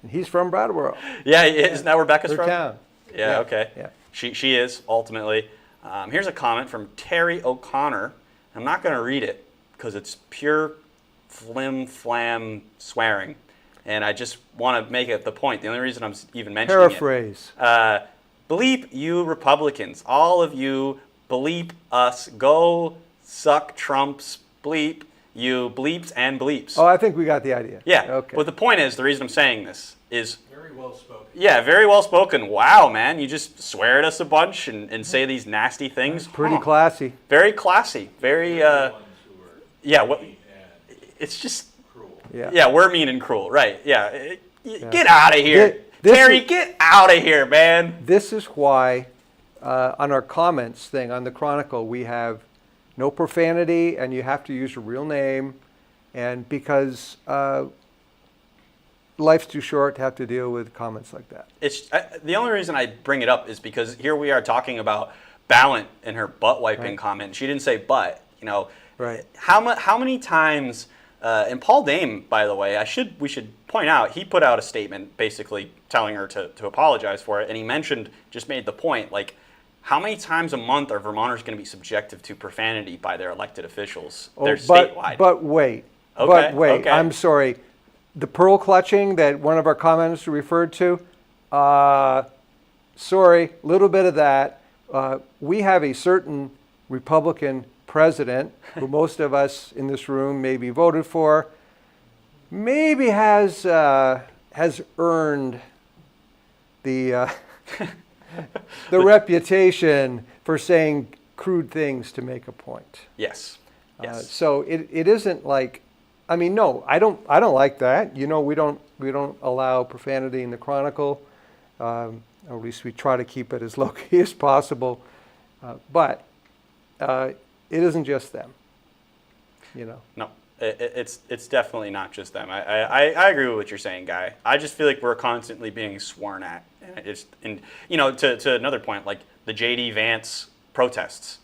He's from Brattleboro. Yeah, isn't that where Becca's Their from? town. Yeah, okay. Yeah. She is, ultimately. Here's a comment from Terry O'Connor. I'm not going to read it because it's pure flim-flam swearing. And I just want to make it the point. The only reason I'm even mentioning Paraphrase. Bleep you Republicans. All of you bleep us. Go suck Trump's bleep. You bleeps and bleeps. Oh, I think we got the idea. Yeah. Okay. But the point is, the reason I'm saying this is... Very well spoken. Yeah, very well spoken. Wow, man. You just swear at us a bunch and say these nasty things. Pretty classy. Very classy. Very, it's just... Cruel. Yeah, we're mean and cruel. Right, yeah. Get out of here. This Terry, is- get out of here, man. This is why on our comments thing on the Chronicle, we have no profanity and you have to use your real name. And because life's too short to have to deal with comments like that. It's the only reason I bring it up is because here we are talking about Balint and her butt wiping comment. She didn't say butt, Right. How many times, and Paul Dame, by the way, we should point out, he put out a statement basically telling her to apologize for it, and he made the point, like, how many times a month are Vermonters going to be subjected to profanity by their elected officials? They're statewide. But wait. Okay. I'm sorry. The pearl clutching that one of our commenters referred to, sorry, a little bit of that. We have a certain Republican president who most of us in this room maybe voted for, maybe has earned the the reputation for saying crude things to make a point. Yes. So it isn't like, no, I don't like that. We don't allow profanity in the Chronicle. Or at least we try to keep it as low key as possible. But it isn't just them. No, it's definitely not just them. I agree with what you're saying, Guy. I just feel like we're constantly being sworn at, and to another point, like the J.D. Vance protests.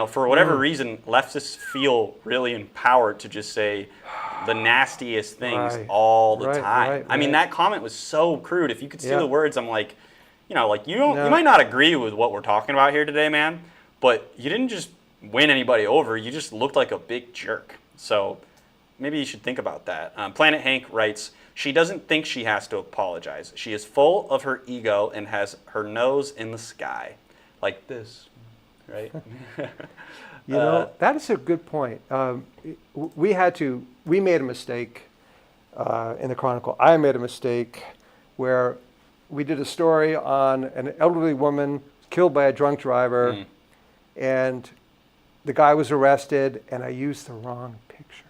For whatever reason, leftists feel really empowered to just say the nastiest things all the time. I mean, that comment was so crude. If you could see the words, I'm like, you might not agree with what we're talking about here today, man, but you didn't just win anybody over. You just looked like a big jerk. So maybe you should think about that. Planet Hank writes, she doesn't think she has to apologize. She is full of her ego and has her nose in the sky, like this, right? That is a good point. We made a mistake in the Chronicle. I made a mistake where we did a story on an elderly woman killed by a drunk driver, and the guy was arrested, and I used the wrong picture.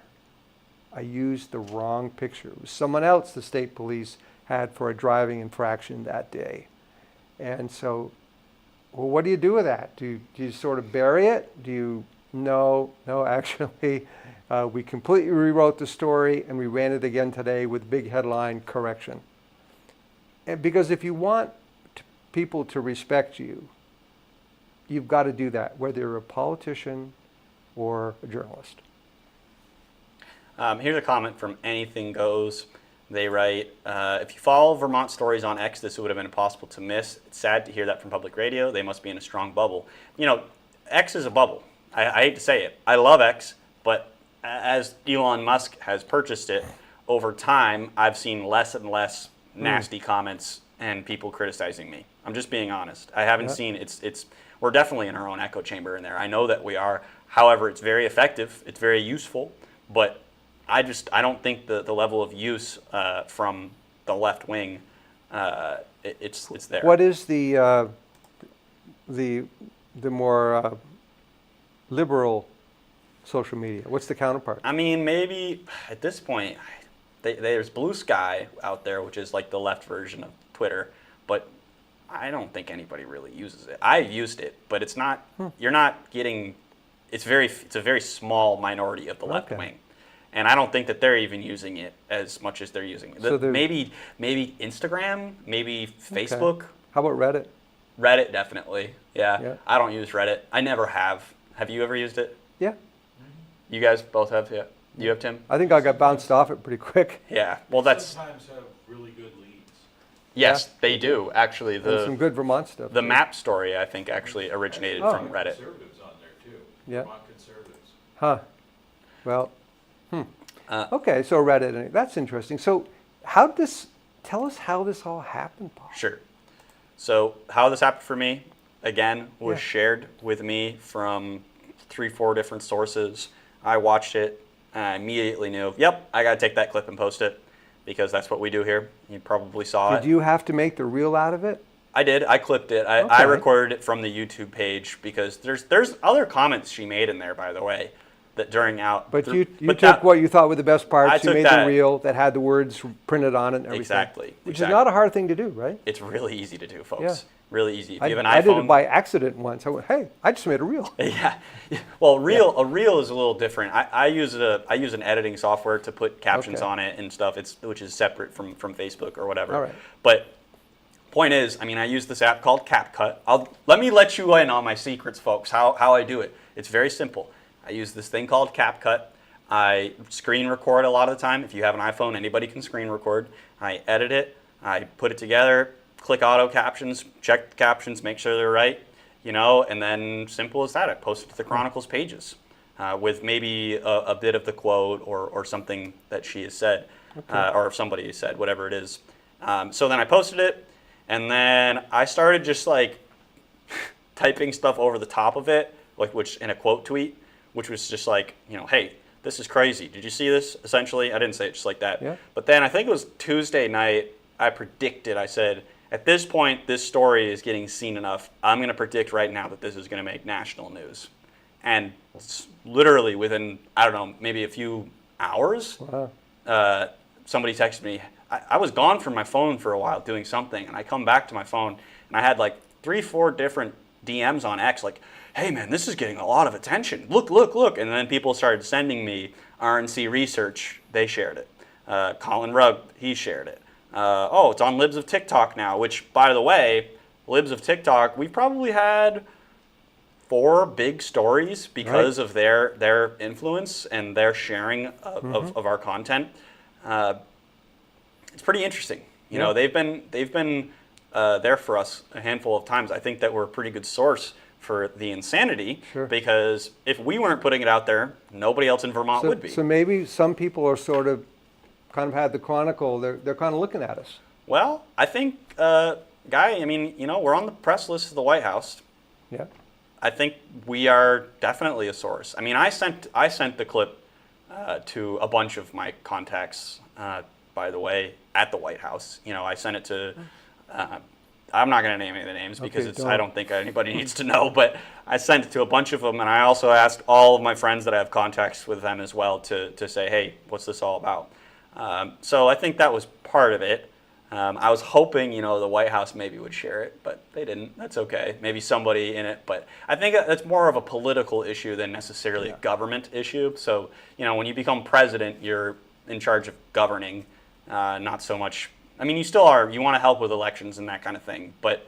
It was someone else the state police had for a driving infraction that day. And so, well, what do you do with that? Do you sort of bury it? No, actually, we completely rewrote the story and we ran it again today with big headline correction. And because if you want people to respect you, you've got to do that, whether you're a politician or a journalist. Here's a comment from Anything Goes. They write, if you follow Vermont stories on X, this would have been impossible to miss. It's sad to hear that from public radio. They must be in a strong bubble. X is a bubble. I hate to say it. I love X, but as Elon Musk has purchased it, over time, I've seen less and less nasty comments and people criticizing me. I'm just being honest. I haven't seen we're definitely in our own echo chamber in there. I know that we are. However, it's very effective. It's very useful, but I don't think the level of use from the left wing it's there. What is the more liberal social media? What's the counterpart? I mean, maybe at this point, there's Blue Sky out there, which is like the left version of Twitter, but I don't think anybody really uses it. I've used it, but it's not. You're not getting. It's a very small minority of the left wing, and I don't think that they're even using it as much as they're using it. So maybe Instagram, maybe Facebook. Okay. How about Reddit? Reddit, definitely. Yeah. I don't use Reddit. I never have. Have you ever used it? Yeah. You guys both have, yeah. You have, Tim? I think I got bounced off it pretty quick. Yeah. Well, that's. Sometimes have really good leads. Yes, they do. Actually, And some good Vermont stuff. The map story, I think, actually originated from Reddit. Conservatives on there too. Yeah. Vermont conservatives. Huh. Well. Okay, so Reddit. That's interesting. So, tell us how this all happened, Paul. Sure. So how this happened for me, again, was shared with me from 3-4 different sources. I watched it. I immediately knew, yep, I got to take that clip and post it because that's what we do here. You probably saw it. Did you have to make the reel out of it? I did. I clipped it. I recorded it from the YouTube page because there's other comments she made in there, by the way, that during out. But you took what you thought were the best parts. You made the reel that had the words printed on it and everything. Exactly. Which is not a hard thing to do, right? It's really easy to do, folks. Yeah. Really easy. If you have an iPhone. I did it by accident once. I went, hey, I just made a reel. Yeah. Well, a reel is a little different. I use an editing software to put captions on it and stuff. Which is separate from Facebook or whatever. All right. But point is, I mean, I use this app called CapCut. Let me let you in on my secrets, folks. How I do it. It's very simple. I use this thing called CapCut. I screen record a lot of the time. If you have an iPhone, anybody can screen record. I edit it. I put it together. Click auto captions, check the captions, make sure they're right, and then simple as that. I post it to the Chronicles pages with maybe a bit of the quote or something that she has said, or somebody has said, whatever it is. So then I posted it, and then I started just like typing stuff over the top of it, which in a quote tweet, which was just like, hey, this is crazy. Did you see this? Essentially, I didn't say it just like that. Yeah. But then I think it was Tuesday night, I said, at this point, this story is getting seen enough. I'm going to predict right now that this is going to make national news. And literally within, I don't know, maybe a few hours, somebody texted me. I was gone from my phone for a while doing something, and I come back to my phone, and I had like 3-4 different DMs on X, like, hey man, this is getting a lot of attention. Look. And then people started sending me RNC Research. They shared it. Colin Rugg, he shared it. It's on Libs of TikTok now, which, by the way, Libs of TikTok, we've probably had 4 big stories because of their influence and their sharing of our content. It's pretty interesting. You know, they've been there for us a handful of times. I think that we're a pretty good source for the insanity because if we weren't putting it out there, nobody else in Vermont would be. So maybe some people are sort of kind of had the Chronicle. They're kind of looking at us. Well, I think, Guy, I mean, we're on the press list of the White House. Yeah. I think we are definitely a source. I mean, I sent the clip to a bunch of my contacts, by the way, at the White House. I sent it to, I'm not going to name any of the names because I don't think anybody needs to know, but I sent it to a bunch of them, and I also asked all of my friends that I have contacts with them as well to say, hey, what's this all about? So I think that was part of it. I was hoping, the White House maybe would share it, but they didn't. That's okay. Maybe somebody in it, but I think that's more of a political issue than necessarily a government issue. So, when you become president, you're in charge of governing, not so much. I mean, you still are. You want to help with elections and that kind of thing, but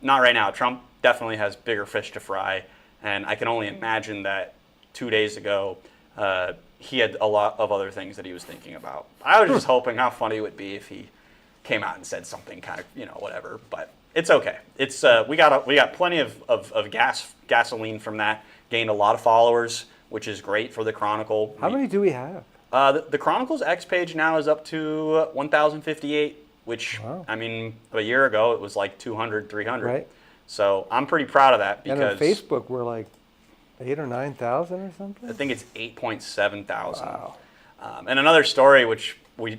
not right now. Trump definitely has bigger fish to fry, and I can only imagine that 2 days ago, he had a lot of other things that he was thinking about. I was just hoping how funny it would be if he came out and said something kind of, whatever. But it's okay. It's we got plenty of gasoline from that. Gained a lot of followers, which is great for the Chronicle. How many do we have? The Chronicle's X page now is up to 1,058 which, Wow. I mean, a year ago it was like 200, 300. Right. So I'm pretty proud of that And because on Facebook, we're like 8,000 or 9,000 or something? I think it's 8.7 thousand. Wow. And another story which we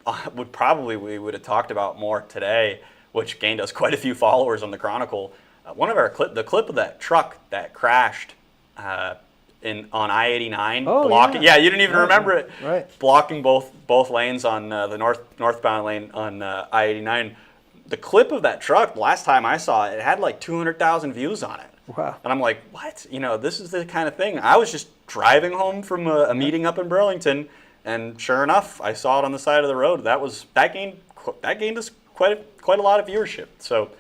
would have talked about more today, which gained us quite a few followers on the Chronicle. One of our the clip of that truck that crashed on I-89, Oh, blocking. yeah. Yeah, you didn't even remember it. Right. Blocking both lanes on the northbound lane on I-89. The clip of that truck, last time I saw it, it had like 200,000 views on it. Wow. And I'm like, what? This is the kind of thing. I was just driving home from a meeting up in Burlington, and sure enough, I saw it on the side of the road. That gained us quite a lot of viewership. So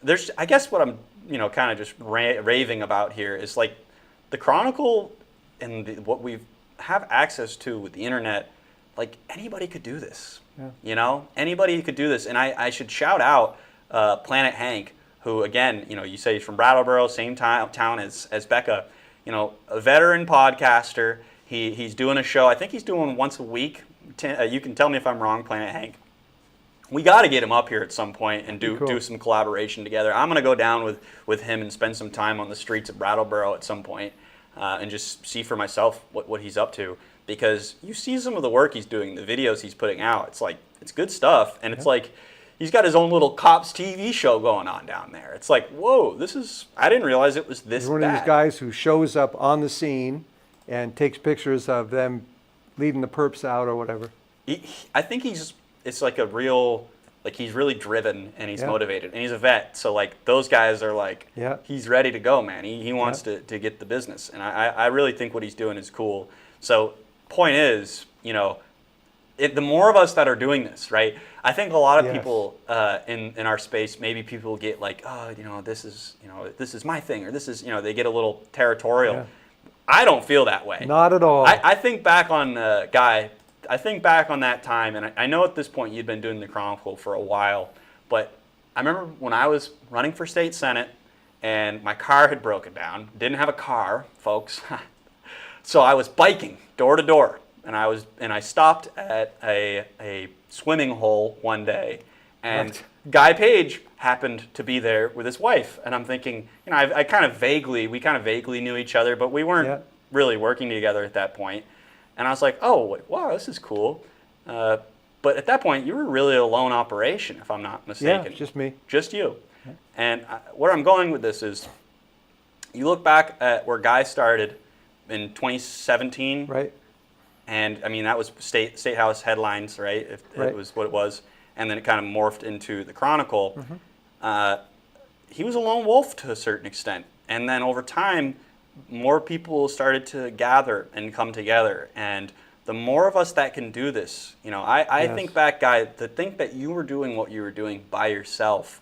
there's, I guess, what I'm kind of just raving about here is like the Chronicle and what we have access to with the internet. Like anybody could do this. Yeah. Anybody could do this, and I should shout out Planet Hank, who again, you say he's from Brattleboro, same town as Becca. A veteran podcaster. He's doing a show. I think he's doing once a week. You can tell me if I'm wrong, Planet Hank. We got to get him up here at some point and do some collaboration together. I'm gonna go down with him and spend some time on the streets of Brattleboro at some point, and just see for myself what he's up to. Because you see some of the work he's doing, the videos he's putting out. It's like it's good stuff, and it's like he's got his own little cops TV show going on down there. It's like, whoa, I didn't realize it was this He's one bad. of these guys who shows up on the scene and takes pictures of them leading the perps out or whatever. I think it's like a real, like he's really driven and he's motivated, and he's a vet. So like those guys are like, he's ready to go, man. He wants to get the business, and I really think what he's doing is cool. So point is, the more of us that are doing this, right? I think a lot of people in our space, maybe people get like, oh, this is my thing, or this is, they get a little territorial. Yeah. I don't feel that way. Not at all. I think back on Guy. I think back on that time, and I know at this point you'd been doing the Chronicle for a while, but I remember when I was running for state senate, and my car had broken down. Didn't have a car, folks. So I was biking door to door, and I stopped at a swimming hole one day, and Guy Page happened to be there with his wife, and I'm thinking, we kind of vaguely knew each other, but we weren't really working together at that point. And I was like, oh, wow, this is cool. But at that point, you were really a lone operation, if I'm not mistaken. Yeah, just me. Just you. Yeah. And where I'm going with this is, you look back at where Guy started in 2017. Right. And, I mean, that was State House headlines, right? It was what it was. And then it kind of morphed into the Chronicle. Mm-hmm. He was a lone wolf to a certain extent. And then over time, more people started to gather and come together, and the more of us that can do this, I think back, Guy, to think that you were doing what you were doing by yourself,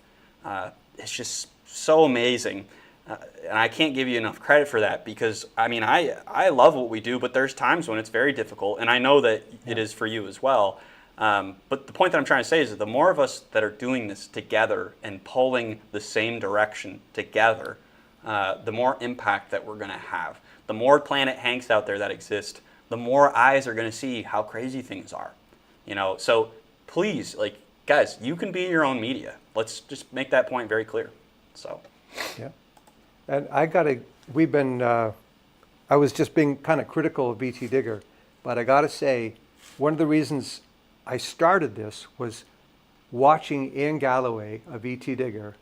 it's just so amazing, and I can't give you enough credit for that, because I love what we do, but there's times when it's very difficult, and I know that it is for you as well. But the point that I'm trying to say is that the more of us that are doing this together and pulling the same direction together, the more impact that we're going to have. The more Planet Hanks out there that exist, the more eyes are going to see how crazy things are. So please, guys, you can be your own media. Let's just make that point very clear. So. Yeah. And I was just being kind of critical of VT Digger, but I got to say, one of the reasons I started this was watching Ann Galloway of VT Digger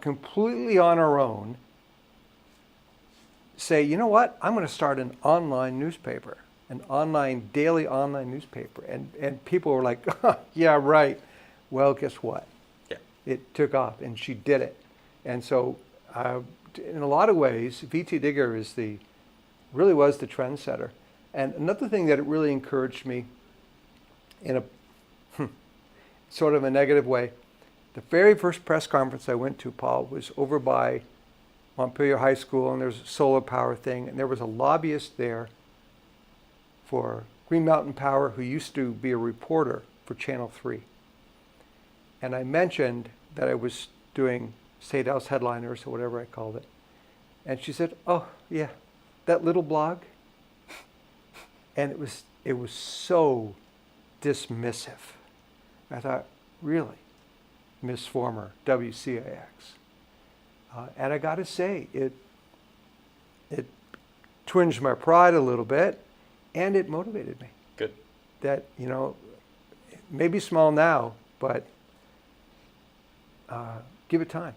completely on her own say, you know what, I'm going to start an online newspaper, daily online newspaper. And people were like, yeah, right. Well, guess what? Yeah. It took off, and she did it. And so in a lot of ways, VT Digger really was the trendsetter. And another thing that it really encouraged me in a sort of a negative way, the very first press conference I went to, Paul, was over by Montpelier High School, and there's a solar power thing, and there was a lobbyist there for Green Mountain Power who used to be a reporter for Channel 3. And I mentioned that I was doing State House Headliners, or whatever I called it. And she said, oh, yeah, that little blog. And it was so dismissive. I thought, really, Miss Former WCIX. And I got to say, it twinged my pride a little bit, and it motivated me. Good. That, it may be small now, but give it time.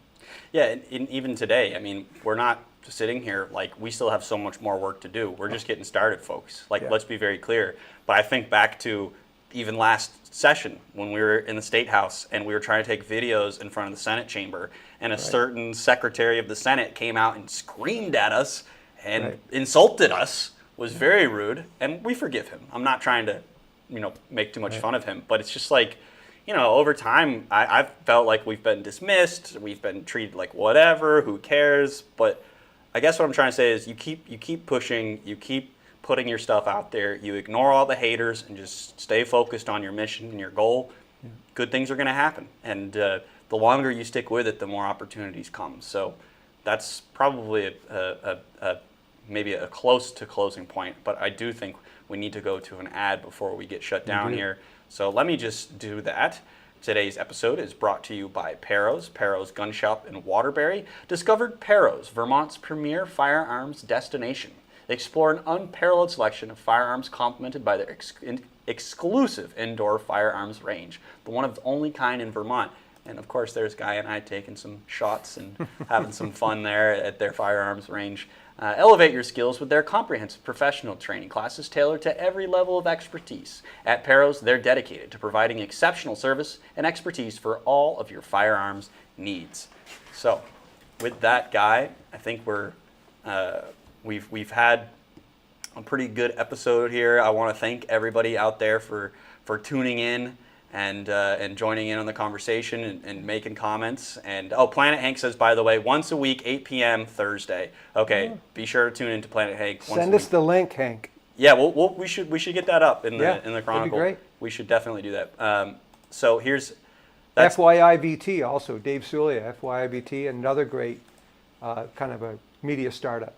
Yeah, and even today, I mean, we're not sitting here, like, we still have so much more work to do. We're just getting started, folks. Like, Yeah. let's be very clear. But I think back to even last session when we were in the State House and we were trying to take videos in front of the Senate chamber, and a certain secretary of the Senate came out and screamed at us and insulted us, was very rude, and we forgive him. I'm not trying to, make too much fun of him, but it's just like, over time, I've felt like we've been dismissed, we've been treated like whatever, who cares? But I guess what I'm trying to say is you keep pushing, you keep putting your stuff out there, you ignore all the haters and just stay focused on your mission and your goal. Yeah. Good things are going to happen. And the longer you stick with it, the more opportunities come. So that's probably maybe a close to closing point, but I do think we need to go to an ad before we get shut down here. So let me just do that. Today's episode is brought to you by Perros Gun Shop in Waterbury. Discovered Perros, Vermont's premier firearms destination. They explore an unparalleled selection of firearms complemented by their exclusive indoor firearms range, the one of the only kind in Vermont. And of course, there's Guy and I taking some shots and having some fun there at their firearms range. Elevate your skills with their comprehensive professional training classes tailored to every level of expertise. At Perros, they're dedicated to providing exceptional service and expertise for all of your firearms needs. So, with that, Guy, I think we've had a pretty good episode here. I want to thank everybody out there for tuning in and joining in on the conversation and making comments. And Planet Hank says, by the way, once a week, 8 p.m. Thursday. Okay, be sure to tune into Planet Hank. Send us the link, Hank. Yeah, we should get that up in the Chronicle. That'd be great. We should definitely do that. So that's FYIBT also, Dave Sulia, FYIBT, another great kind of a media startup.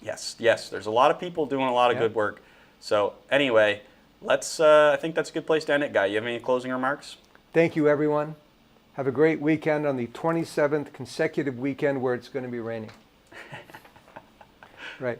Yes. There's a lot of people doing a lot of good work. So anyway, I think that's a good place to end it, Guy. You have any closing remarks? Thank you, everyone. Have a great weekend on the 27th consecutive weekend where it's going to be raining. Right.